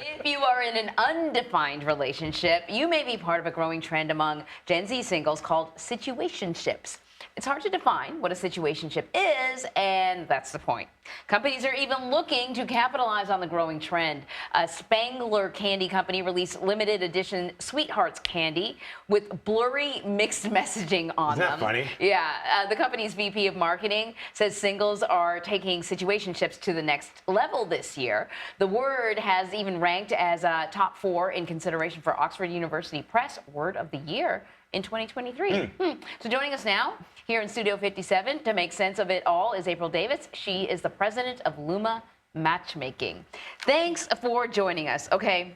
If you are in an undefined relationship, you may be part of a growing trend among Gen Z singles called situationships. It's hard to define what a situationship is, and that's the point. Companies are even looking to capitalize on the growing trend. A Spangler candy company released limited edition Sweethearts candy with blurry mixed messaging on them. Isn't that funny? Yeah. The company's VP of marketing says singles are taking situationships to the next level this year. The word has even ranked as top 4 in consideration for Oxford University Press Word of the Year in 2023. So joining us now here in Studio 57 to make sense of it all is April Davis. She is the president of Luma Matchmaking. Thanks for joining us. Okay.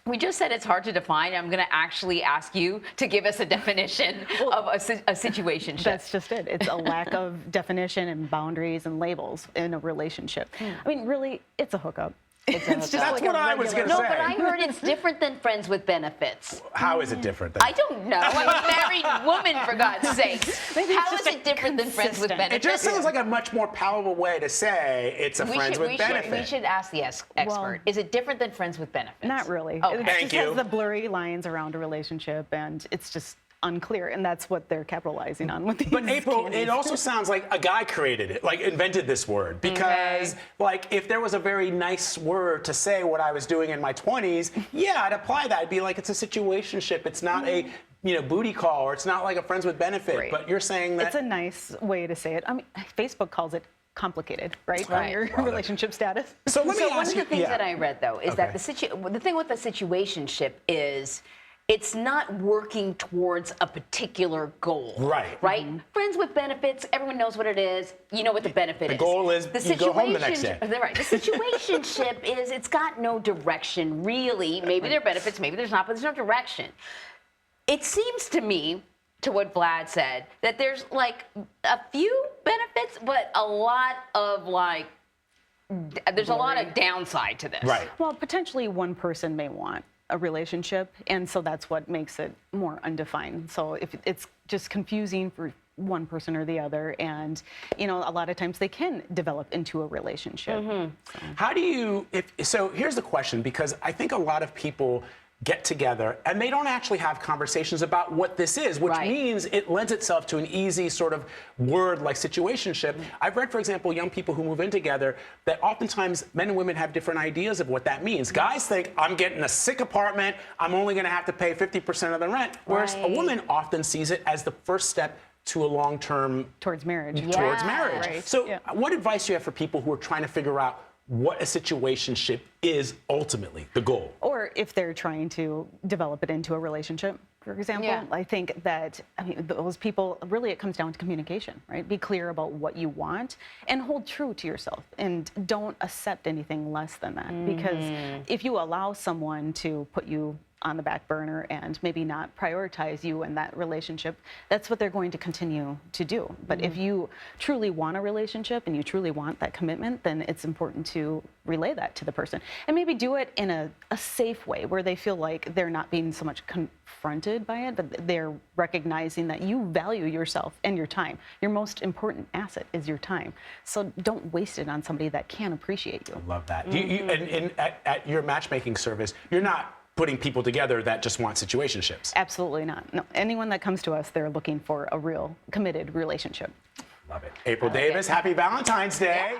We just said it's hard to define. I'm going to actually ask you to give us a definition of a situationship. That's just it. It's a lack of definition and boundaries and labels in a relationship. I mean, really, it's a hookup. It's just That's like what I was going to say. No, but I heard it's different than friends with benefits. How is it different? Than I don't know. I'm a married woman, for God's sake. How is it different than friends with benefits? It just sounds like a much more palatable way to say it's a friends with benefits. We should ask the expert. Well, is it different than friends with benefits? Not really. Okay. It just has the blurry lines around a relationship, and it's just unclear, and that's what they're capitalizing on with these But April, candies. it also sounds like a guy created it, like invented this word, because like if there was a very nice word to say what I was doing in my 20s, yeah, I'd apply that. I'd be like, it's a situationship. It's not a booty call, or it's not like a friends with benefit. Right. But you're saying that it's a nice way to say it. I mean, Facebook calls it complicated, right? On your relationship status. So let me ask one of the you. things that I read though is that the thing with the situationship is it's not working towards a particular goal. Right. Right? Friends with benefits, everyone knows what it is. You know what the benefit is. The goal is you go home the next day. Right. The situationship is it's got no direction, really. Maybe there are benefits, maybe there's not, but there's no direction. It seems to me, to what Vlad said, that there's like a few benefits, but a lot of there's a lot of downside to this. Right. Well, potentially one person may want a relationship, and so that's what makes it more undefined. So if it's just confusing for one person or the other, and a lot of times they can develop into a relationship. How do you? So here's the question, because I think a lot of people get together and they don't actually have conversations about what this is, which means it lends itself to an easy sort of word like situationship. I've read, for example, young people who move in together that oftentimes men and women have different ideas of what that means. Guys think, I'm getting a sick apartment, I'm only going to have to pay 50% of the rent, whereas a woman often sees it as the first step to a long-term towards marriage. Towards marriage. Right. So what advice do you have for people who are trying to figure out what a situationship is ultimately, the goal? Or if they're trying to develop it into a relationship, for example, I think that, those people, really it comes down to communication, right? Be clear about what you want and hold true to yourself, and don't accept anything less than that. Because if you allow someone to put you on the back burner and maybe not prioritize you in that relationship, that's what they're going to continue to do. But if you truly want a relationship and you truly want that commitment, then it's important to relay that to the person. And maybe do it in a safe way where they feel like they're not being so much confronted by it, but they're recognizing that you value yourself and your time. Your most important asset is your time. So don't waste it on somebody that can't appreciate you. I love that. And at your matchmaking service, you're not putting people together that just want situationships. Absolutely not. No, anyone that comes to us, they're looking for a real committed relationship. Love it. April Davis, happy Valentine's Day.